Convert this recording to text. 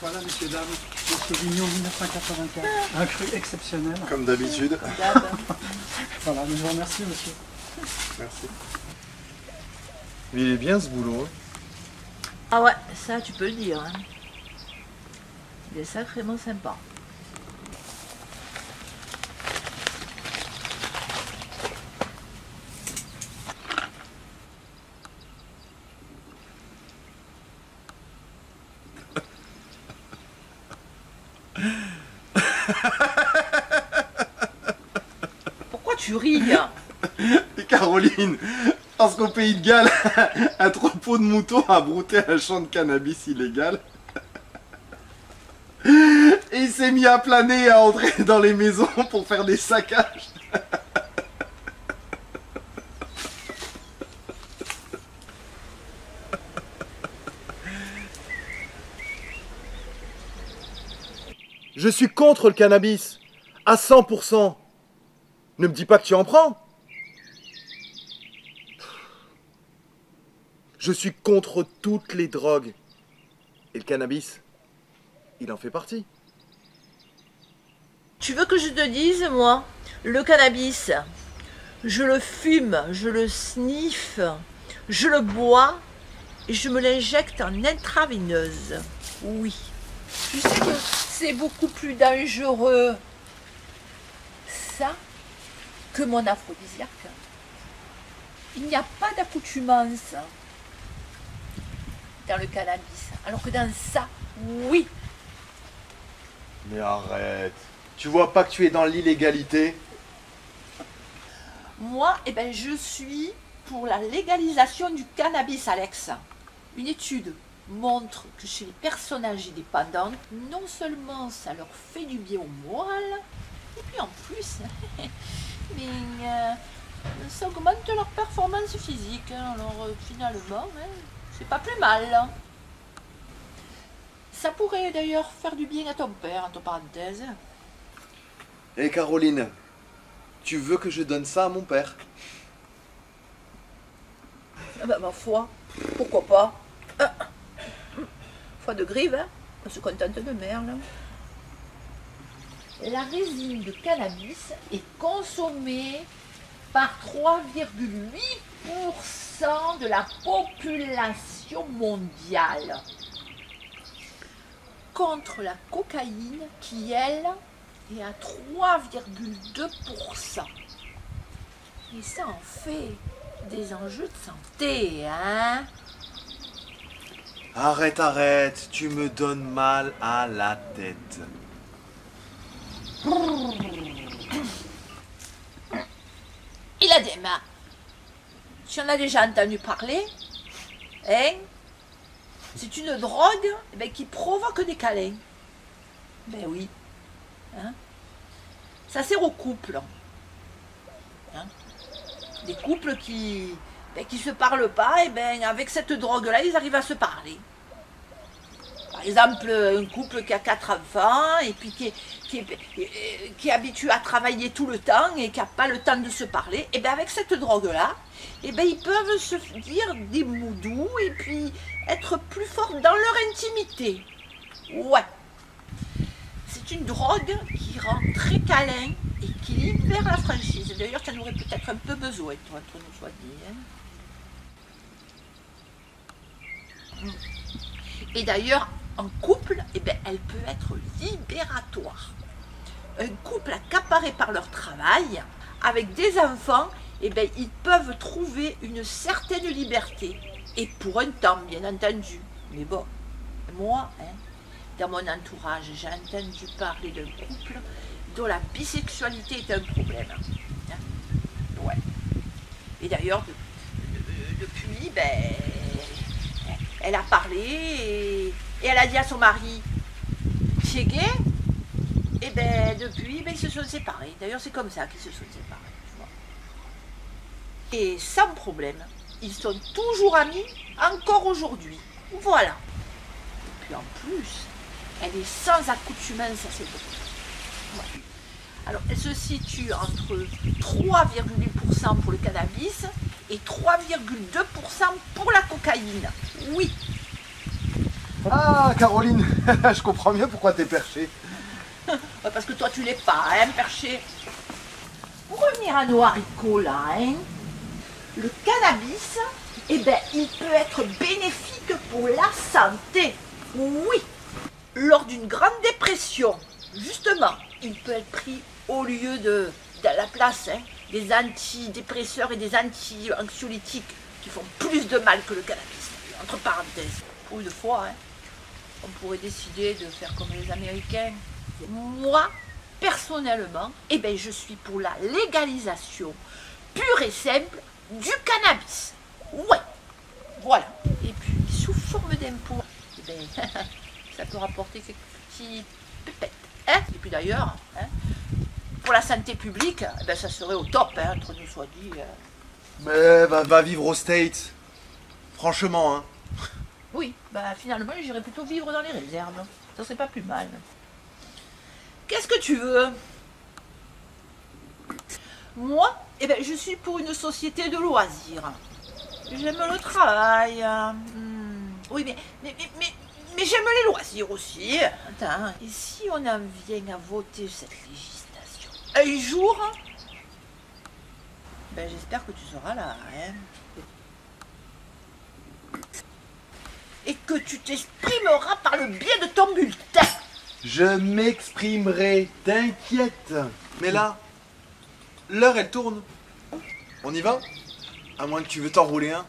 Voilà, messieurs, dames, le Sauvignon 1984, un cru exceptionnel. Comme d'habitude. Voilà, je vous remercie, monsieur. Merci. Il est bien ce boulot. Ah ouais, ça tu peux le dire. Hein. Il est sacrément sympa. Pourquoi tu ris? Et Caroline, parce qu'au Pays de Galles, un troupeau de moutons a brouté un champ de cannabis illégal. Et il s'est mis à planer et à entrer dans les maisons pour faire des saccages. Je suis contre le cannabis, à 100%. Ne me dis pas que tu en prends. Je suis contre toutes les drogues. Et le cannabis, il en fait partie. Tu veux que je te dise, moi, le cannabis, je le fume, je le sniffe, je le bois et je me l'injecte en intraveineuse. Oui. Tu sais que c'est beaucoup plus dangereux ça que mon aphrodisiaque. Il n'y a pas d'accoutumance dans le cannabis, alors que dans ça, oui. Mais arrête. Tu vois pas que tu es dans l'illégalité? Moi, eh ben, je suis pour la légalisation du cannabis, Alex. Une étude montre que chez les personnes âgées dépendantes, non seulement ça leur fait du bien au moral, et puis en plus, ça augmente leur performance physique. Alors finalement, c'est pas plus mal. Ça pourrait d'ailleurs faire du bien à ton père, entre parenthèses. Hé Caroline, tu veux que je donne ça à mon père? Ah ben, ma foi, pourquoi pas? Foi de grive, hein? On se contente de merle. La résine de cannabis est consommée par 3,8% de la population mondiale, contre la cocaïne qui, elle, est à 3,2%. Et ça en fait des enjeux de santé, hein? Arrête, arrête, tu me donnes mal à la tête. Il a des mains. Tu en as déjà entendu parler? Hein? C'est une drogue qui provoque des câlins. Ben oui. Hein? Ça sert aux couples. Hein? Des couples qui se parlent pas, et avec cette drogue-là, ils arrivent à se parler. Par exemple, un couple qui a 4 enfants et puis qui est habitué à travailler tout le temps et qui n'a pas le temps de se parler, et avec cette drogue-là, ils peuvent se dire des mots doux et puis être plus forts dans leur intimité. Ouais. C'est une drogue qui rend très câlin et qui libère la franchise. D'ailleurs, tu en aurais peut-être un peu besoin, toi, entre nous soit dit. Hein. Et d'ailleurs, en couple, elle peut être libératoire. Un couple accaparé par leur travail, avec des enfants, ils peuvent trouver une certaine liberté. Et pour un temps, bien entendu. Mais bon, moi, dans mon entourage, j'ai entendu parler d'un couple dont la bisexualité est un problème. Ouais. Et d'ailleurs, depuis, elle a parlé et elle a dit à son mari, tu es gay? Et depuis, ils se sont séparés. D'ailleurs, c'est comme ça qu'ils se sont séparés. Et sans problème, ils sont toujours amis, encore aujourd'hui. Voilà. Et puis en plus, elle est sans accoutumance à cette drogue. Ouais. Alors, elle se situe entre 3,8% pour le cannabis et 3,2% pour la cocaïne. Oui. Ah, Caroline, je comprends mieux pourquoi t'es perché. Ouais, parce que toi, tu l'es pas, hein, perché. Pour revenir à nos haricots, là, hein, le cannabis, eh ben, il peut être bénéfique pour la santé. Oui. Lors d'une grande dépression, justement, il peut être pris au lieu de la place, hein, des antidépresseurs et des anti-anxiolytiques qui font plus de mal que le cannabis. Entre parenthèses. Pour une fois, hein, on pourrait décider de faire comme les Américains. Moi, personnellement, eh ben, je suis pour la légalisation pure et simple du cannabis. Ouais, voilà. Et puis, sous forme d'impôt, eh ben, ça peut rapporter quelques petits pépettes. Hein, et puis d'ailleurs, hein, pour la santé publique, eh ben, ça serait au top, hein, entre nous soit dit. Mais va vivre aux States. Franchement, hein. Oui, bah finalement, j'irais plutôt vivre dans les réserves. Ça serait pas plus mal. Qu'est-ce que tu veux? Moi, eh ben, je suis pour une société de loisirs. J'aime le travail. Oui, mais j'aime les loisirs aussi. Attends, et si on en vient à voter cette législation un jour, ben, j'espère que tu seras là, hein. Et que tu t'exprimeras par le biais de ton bulletin. Je m'exprimerai, t'inquiète. Mais là, l'heure elle tourne. On y va? À moins que tu veux t'enrouler un.